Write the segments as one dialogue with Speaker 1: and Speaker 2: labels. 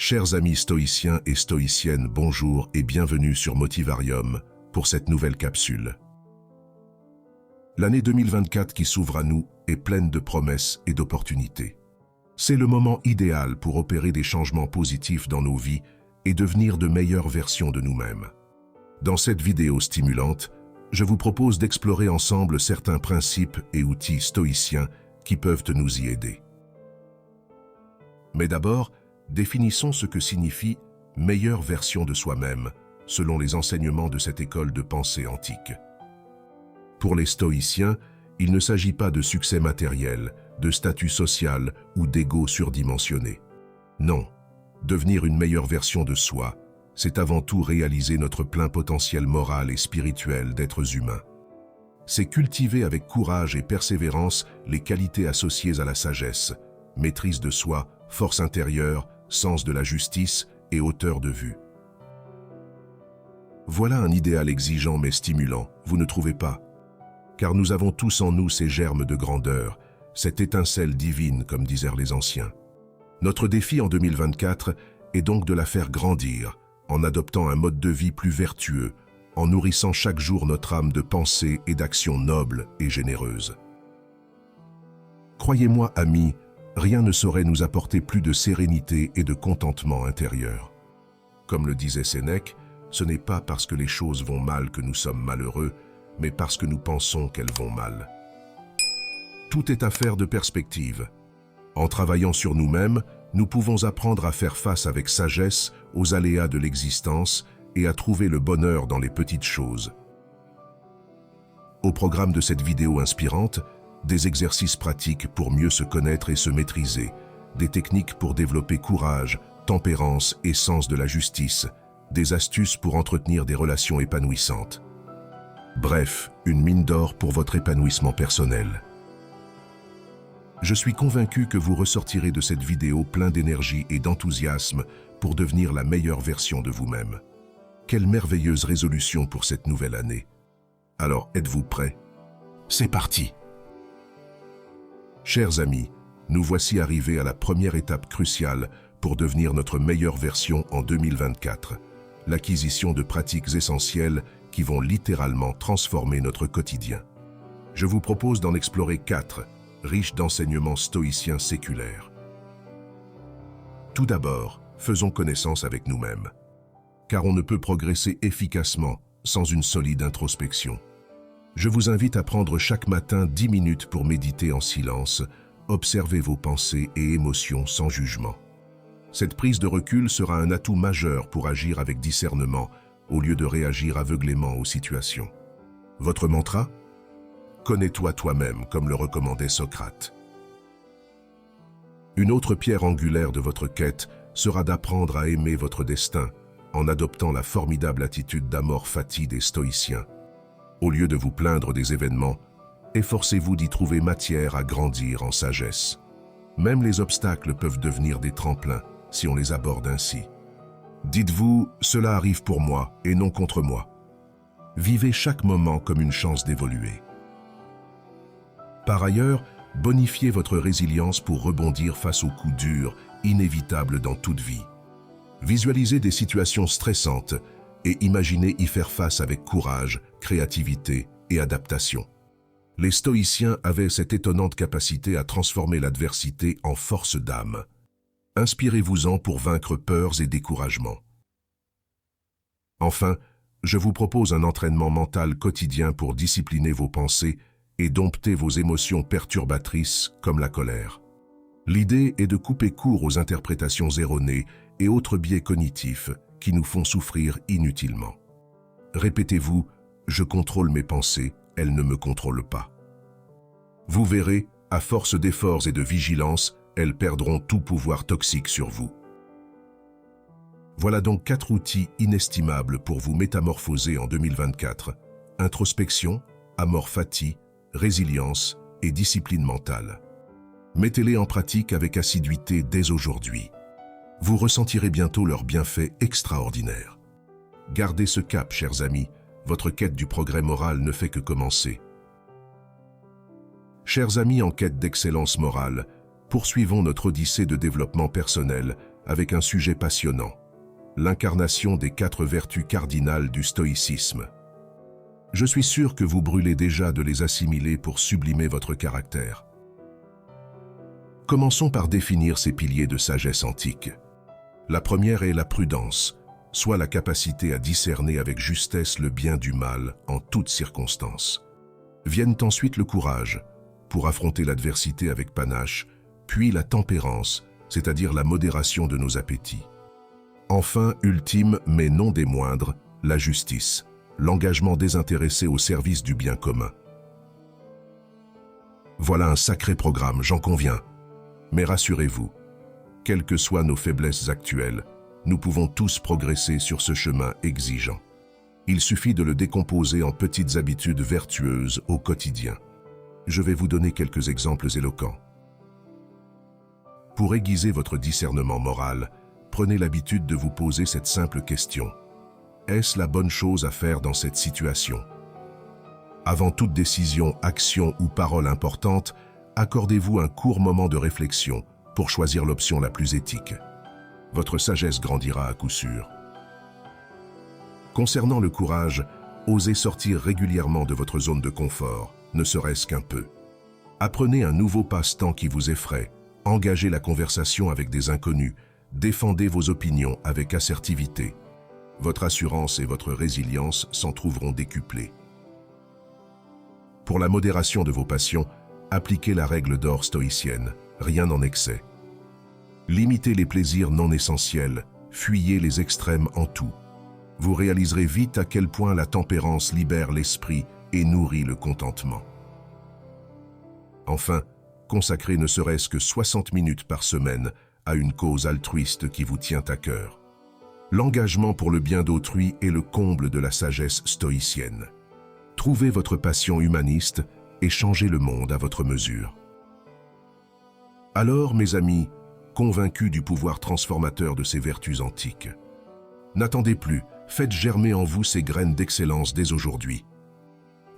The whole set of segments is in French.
Speaker 1: Chers amis stoïciens et stoïciennes, bonjour et bienvenue sur Motivarium pour cette nouvelle capsule. L'année 2024 qui s'ouvre à nous est pleine de promesses et d'opportunités. C'est le moment idéal pour opérer des changements positifs dans nos vies et devenir de meilleures versions de nous-mêmes. Dans cette vidéo stimulante, je vous propose d'explorer ensemble certains principes et outils stoïciens qui peuvent nous y aider. Mais d'abord, définissons ce que signifie « meilleure version de soi-même » selon les enseignements de cette école de pensée antique. Pour les stoïciens, il ne s'agit pas de succès matériel, de statut social ou d'ego surdimensionné. Non, devenir une meilleure version de soi, c'est avant tout réaliser notre plein potentiel moral et spirituel d'êtres humains. C'est cultiver avec courage et persévérance les qualités associées à la sagesse, maîtrise de soi, force intérieure, sens de la justice et hauteur de vue. Voilà un idéal exigeant mais stimulant, vous ne trouvez pas? Car nous avons tous en nous ces germes de grandeur, cette étincelle divine comme disaient les anciens. Notre défi en 2024 est donc de la faire grandir, en adoptant un mode de vie plus vertueux, en nourrissant chaque jour notre âme de pensée et d'actions nobles et généreuses. Croyez-moi, amis, rien ne saurait nous apporter plus de sérénité et de contentement intérieur. Comme le disait Sénèque, ce n'est pas parce que les choses vont mal que nous sommes malheureux, mais parce que nous pensons qu'elles vont mal. Tout est affaire de perspective. En travaillant sur nous-mêmes, nous pouvons apprendre à faire face avec sagesse aux aléas de l'existence et à trouver le bonheur dans les petites choses. Au programme de cette vidéo inspirante, des exercices pratiques pour mieux se connaître et se maîtriser, des techniques pour développer courage, tempérance et sens de la justice, des astuces pour entretenir des relations épanouissantes. Bref, une mine d'or pour votre épanouissement personnel. Je suis convaincu que vous ressortirez de cette vidéo plein d'énergie et d'enthousiasme pour devenir la meilleure version de vous-même. Quelle merveilleuse résolution pour cette nouvelle année. Alors, êtes-vous prêts? C'est parti! Chers amis, nous voici arrivés à la première étape cruciale pour devenir notre meilleure version en 2024, l'acquisition de pratiques essentielles qui vont littéralement transformer notre quotidien. Je vous propose d'en explorer 4, riches d'enseignements stoïciens séculaires. Tout d'abord, faisons connaissance avec nous-mêmes, car on ne peut progresser efficacement sans une solide introspection. Je vous invite à prendre chaque matin 10 minutes pour méditer en silence, observer vos pensées et émotions sans jugement. Cette prise de recul sera un atout majeur pour agir avec discernement, au lieu de réagir aveuglément aux situations. Votre mantra? Connais-toi toi-même, comme le recommandait Socrate. Une autre pierre angulaire de votre quête sera d'apprendre à aimer votre destin, en adoptant la formidable attitude d'amor fati des stoïciens. Au lieu de vous plaindre des événements, efforcez-vous d'y trouver matière à grandir en sagesse. Même les obstacles peuvent devenir des tremplins si on les aborde ainsi. Dites-vous, cela arrive pour moi et non contre moi. Vivez chaque moment comme une chance d'évoluer. Par ailleurs, bonifiez votre résilience pour rebondir face aux coups durs, inévitables dans toute vie. Visualisez des situations stressantes et imaginez y faire face avec courage, créativité et adaptation. Les stoïciens avaient cette étonnante capacité à transformer l'adversité en force d'âme. Inspirez-vous-en pour vaincre peurs et découragements. Enfin, je vous propose un entraînement mental quotidien pour discipliner vos pensées et dompter vos émotions perturbatrices comme la colère. L'idée est de couper court aux interprétations erronées et autres biais cognitifs qui nous font souffrir inutilement. Répétez-vous, je contrôle mes pensées, elles ne me contrôlent pas. Vous verrez, à force d'efforts et de vigilance, elles perdront tout pouvoir toxique sur vous. Voilà donc 4 outils inestimables pour vous métamorphoser en 2024. Introspection, amor fati, résilience et discipline mentale. Mettez-les en pratique avec assiduité dès aujourd'hui. Vous ressentirez bientôt leurs bienfaits extraordinaires. Gardez ce cap, chers amis, votre quête du progrès moral ne fait que commencer. Chers amis en quête d'excellence morale, poursuivons notre odyssée de développement personnel avec un sujet passionnant, l'incarnation des 4 vertus cardinales du stoïcisme. Je suis sûr que vous brûlez déjà de les assimiler pour sublimer votre caractère. Commençons par définir ces piliers de sagesse antique. La première est la prudence, soit la capacité à discerner avec justesse le bien du mal en toutes circonstances. Viennent ensuite le courage, pour affronter l'adversité avec panache, puis la tempérance, c'est-à-dire la modération de nos appétits. Enfin, ultime mais non des moindres, la justice, l'engagement désintéressé au service du bien commun. Voilà un sacré programme, j'en conviens. Mais rassurez-vous, quelles que soient nos faiblesses actuelles, nous pouvons tous progresser sur ce chemin exigeant. Il suffit de le décomposer en petites habitudes vertueuses au quotidien. Je vais vous donner quelques exemples éloquents. Pour aiguiser votre discernement moral, prenez l'habitude de vous poser cette simple question. Est-ce la bonne chose à faire dans cette situation? Avant toute décision, action ou parole importante, accordez-vous un court moment de réflexion pour choisir l'option la plus éthique. Votre sagesse grandira à coup sûr. Concernant le courage, osez sortir régulièrement de votre zone de confort, ne serait-ce qu'un peu. Apprenez un nouveau passe-temps qui vous effraie, engagez la conversation avec des inconnus, défendez vos opinions avec assertivité. Votre assurance et votre résilience s'en trouveront décuplées. Pour la modération de vos passions, appliquez la règle d'or stoïcienne, rien en excès. Limitez les plaisirs non essentiels, fuyez les extrêmes en tout. Vous réaliserez vite à quel point la tempérance libère l'esprit et nourrit le contentement. Enfin, consacrez ne serait-ce que 60 minutes par semaine à une cause altruiste qui vous tient à cœur. L'engagement pour le bien d'autrui est le comble de la sagesse stoïcienne. Trouvez votre passion humaniste et changez le monde à votre mesure. Alors, mes amis, convaincus du pouvoir transformateur de ces vertus antiques, n'attendez plus, faites germer en vous ces graines d'excellence dès aujourd'hui.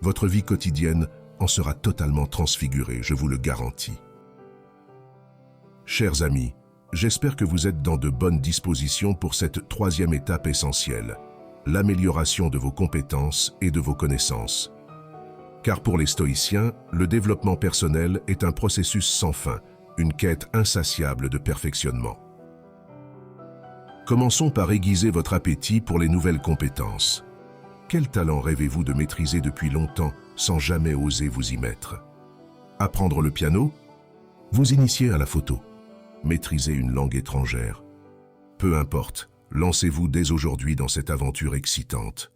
Speaker 1: Votre vie quotidienne en sera totalement transfigurée, je vous le garantis. Chers amis, j'espère que vous êtes dans de bonnes dispositions pour cette 3e étape essentielle, l'amélioration de vos compétences et de vos connaissances. Car pour les stoïciens, le développement personnel est un processus sans fin, une quête insatiable de perfectionnement. Commençons par aiguiser votre appétit pour les nouvelles compétences. Quel talent rêvez-vous de maîtriser depuis longtemps sans jamais oser vous y mettre? Apprendre le piano? Vous initier à la photo? Maîtriser une langue étrangère? Peu importe, lancez-vous dès aujourd'hui dans cette aventure excitante.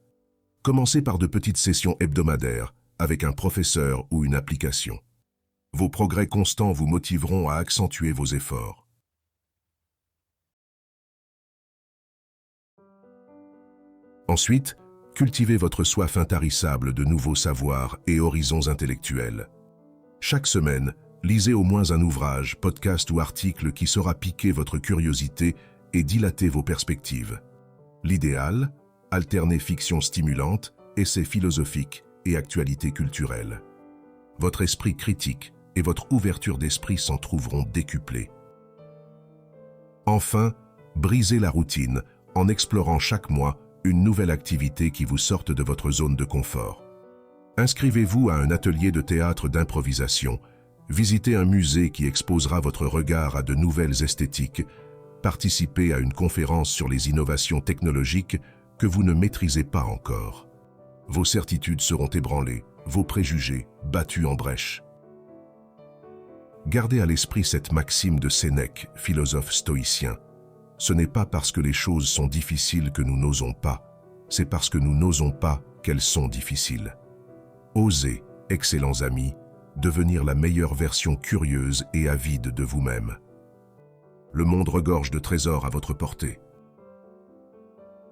Speaker 1: Commencez par de petites sessions hebdomadaires avec un professeur ou une application. Vos progrès constants vous motiveront à accentuer vos efforts. Ensuite, cultivez votre soif intarissable de nouveaux savoirs et horizons intellectuels. Chaque semaine, lisez au moins un ouvrage, podcast ou article qui saura piquer votre curiosité et dilater vos perspectives. L'idéal, alterner fiction stimulante, essais philosophiques et actualités culturelles. Votre esprit critique et votre ouverture d'esprit s'en trouveront décuplées. Enfin, brisez la routine en explorant chaque mois une nouvelle activité qui vous sorte de votre zone de confort. Inscrivez-vous à un atelier de théâtre d'improvisation, visitez un musée qui exposera votre regard à de nouvelles esthétiques, participez à une conférence sur les innovations technologiques que vous ne maîtrisez pas encore. Vos certitudes seront ébranlées, vos préjugés battus en brèche. Gardez à l'esprit cette maxime de Sénèque, philosophe stoïcien. Ce n'est pas parce que les choses sont difficiles que nous n'osons pas, c'est parce que nous n'osons pas qu'elles sont difficiles. Osez, excellents amis, devenir la meilleure version curieuse et avide de vous-même. Le monde regorge de trésors à votre portée.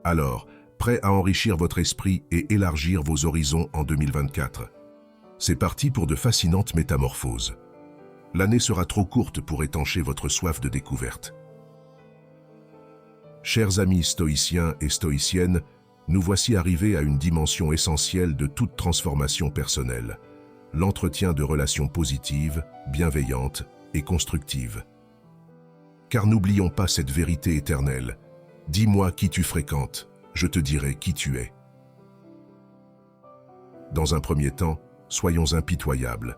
Speaker 1: Alors, prêt à enrichir votre esprit et élargir vos horizons en 2024. C'est parti pour de fascinantes métamorphoses. L'année sera trop courte pour étancher votre soif de découverte. Chers amis stoïciens et stoïciennes, nous voici arrivés à une dimension essentielle de toute transformation personnelle, l'entretien de relations positives, bienveillantes et constructives. Car n'oublions pas cette vérité éternelle. Dis-moi qui tu fréquentes, je te dirai qui tu es. Dans un premier temps, soyons impitoyables.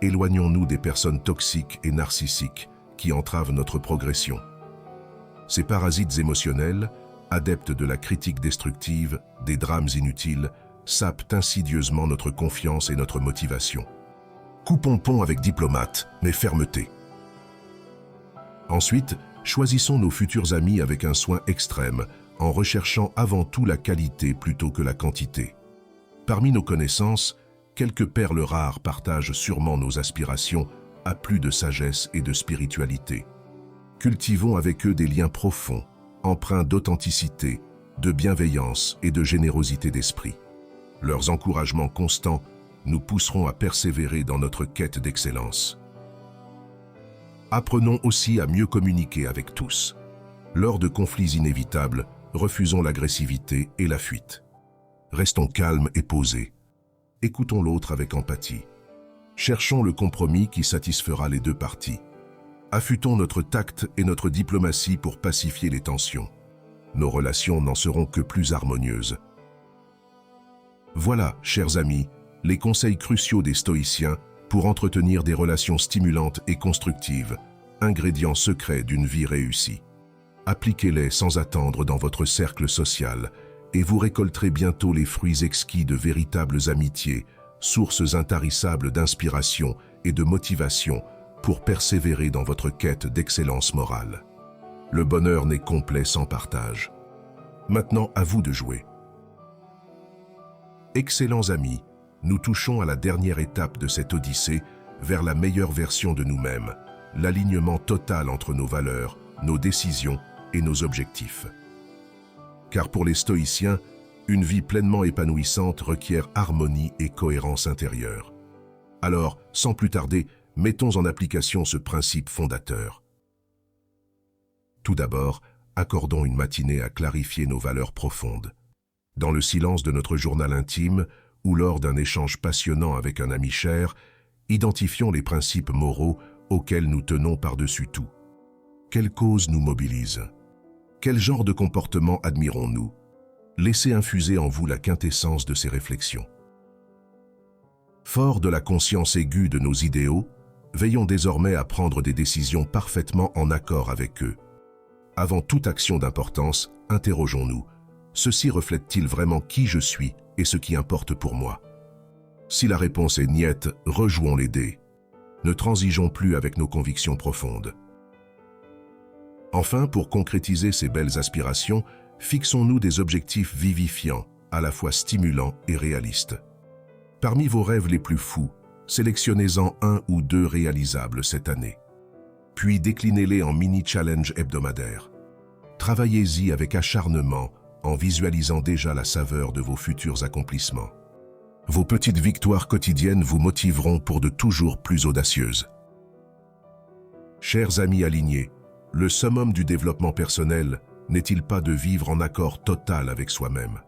Speaker 1: Éloignons-nous des personnes toxiques et narcissiques qui entravent notre progression. Ces parasites émotionnels, adeptes de la critique destructive, des drames inutiles, sapent insidieusement notre confiance et notre motivation. Coupons pont avec diplomate, mais fermeté. Ensuite, choisissons nos futurs amis avec un soin extrême, en recherchant avant tout la qualité plutôt que la quantité. Parmi nos connaissances, quelques perles rares partagent sûrement nos aspirations à plus de sagesse et de spiritualité. Cultivons avec eux des liens profonds, empreints d'authenticité, de bienveillance et de générosité d'esprit. Leurs encouragements constants nous pousseront à persévérer dans notre quête d'excellence. Apprenons aussi à mieux communiquer avec tous. Lors de conflits inévitables, refusons l'agressivité et la fuite. Restons calmes et posés. Écoutons l'autre avec empathie. Cherchons le compromis qui satisfera les deux parties. Affûtons notre tact et notre diplomatie pour pacifier les tensions. Nos relations n'en seront que plus harmonieuses. Voilà, chers amis, les conseils cruciaux des stoïciens pour entretenir des relations stimulantes et constructives, ingrédients secrets d'une vie réussie. Appliquez-les sans attendre dans votre cercle social et vous récolterez bientôt les fruits exquis de véritables amitiés, sources intarissables d'inspiration et de motivation pour persévérer dans votre quête d'excellence morale. Le bonheur n'est complet sans partage. Maintenant, à vous de jouer. Excellents amis, nous touchons à la dernière étape de cette odyssée vers la meilleure version de nous-mêmes, l'alignement total entre nos valeurs, nos décisions et nos objectifs. Car pour les stoïciens, une vie pleinement épanouissante requiert harmonie et cohérence intérieure. Alors, sans plus tarder, mettons en application ce principe fondateur. Tout d'abord, accordons une matinée à clarifier nos valeurs profondes. Dans le silence de notre journal intime ou lors d'un échange passionnant avec un ami cher, identifions les principes moraux auxquels nous tenons par-dessus tout. Quelle cause nous mobilise? Quel genre de comportement admirons-nous? Laissez infuser en vous la quintessence de ces réflexions. Forts de la conscience aiguë de nos idéaux, veillons désormais à prendre des décisions parfaitement en accord avec eux. Avant toute action d'importance, interrogeons-nous. Ceci reflète-t-il vraiment qui je suis et ce qui importe pour moi? Si la réponse est niette, rejouons les dés. Ne transigeons plus avec nos convictions profondes. Enfin, pour concrétiser ces belles aspirations, fixons-nous des objectifs vivifiants, à la fois stimulants et réalistes. Parmi vos rêves les plus fous, sélectionnez-en un ou deux réalisables cette année. Puis déclinez-les en mini-challenges hebdomadaires. Travaillez-y avec acharnement en visualisant déjà la saveur de vos futurs accomplissements. Vos petites victoires quotidiennes vous motiveront pour de toujours plus audacieuses. Chers amis alignés, le summum du développement personnel n'est-il pas de vivre en accord total avec soi-même?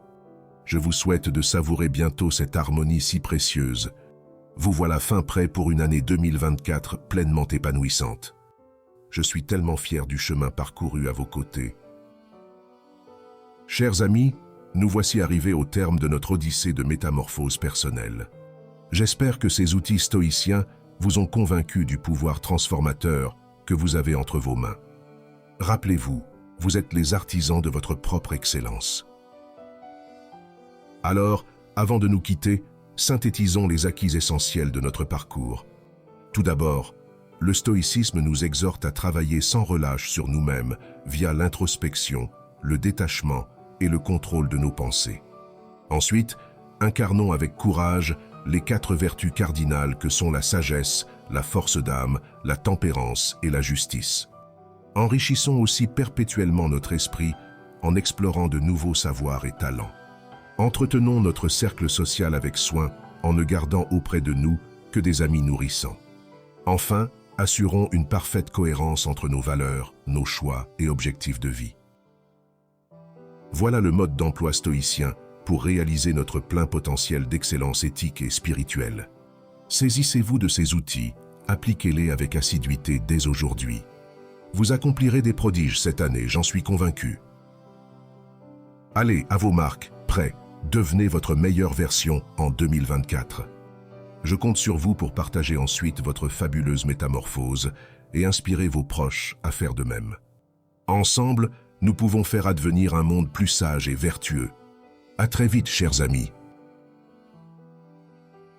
Speaker 1: Je vous souhaite de savourer bientôt cette harmonie si précieuse. Vous voilà fin prêt pour une année 2024 pleinement épanouissante. Je suis tellement fier du chemin parcouru à vos côtés. Chers amis, nous voici arrivés au terme de notre odyssée de métamorphose personnelle. J'espère que ces outils stoïciens vous ont convaincu du pouvoir transformateur que vous avez entre vos mains. Rappelez-vous, vous êtes les artisans de votre propre excellence. Alors, avant de nous quitter, synthétisons les acquis essentiels de notre parcours. Tout d'abord, le stoïcisme nous exhorte à travailler sans relâche sur nous-mêmes via l'introspection, le détachement et le contrôle de nos pensées. Ensuite, incarnons avec courage les 4 vertus cardinales que sont la sagesse, la force d'âme, la tempérance et la justice. Enrichissons aussi perpétuellement notre esprit en explorant de nouveaux savoirs et talents. Entretenons notre cercle social avec soin en ne gardant auprès de nous que des amis nourrissants. Enfin, assurons une parfaite cohérence entre nos valeurs, nos choix et objectifs de vie. Voilà le mode d'emploi stoïcien pour réaliser notre plein potentiel d'excellence éthique et spirituelle. Saisissez-vous de ces outils, appliquez-les avec assiduité dès aujourd'hui. Vous accomplirez des prodiges cette année, j'en suis convaincu. Allez, à vos marques, prêts, devenez votre meilleure version en 2024. Je compte sur vous pour partager ensuite votre fabuleuse métamorphose et inspirer vos proches à faire de même. Ensemble, nous pouvons faire advenir un monde plus sage et vertueux. À très vite, chers amis.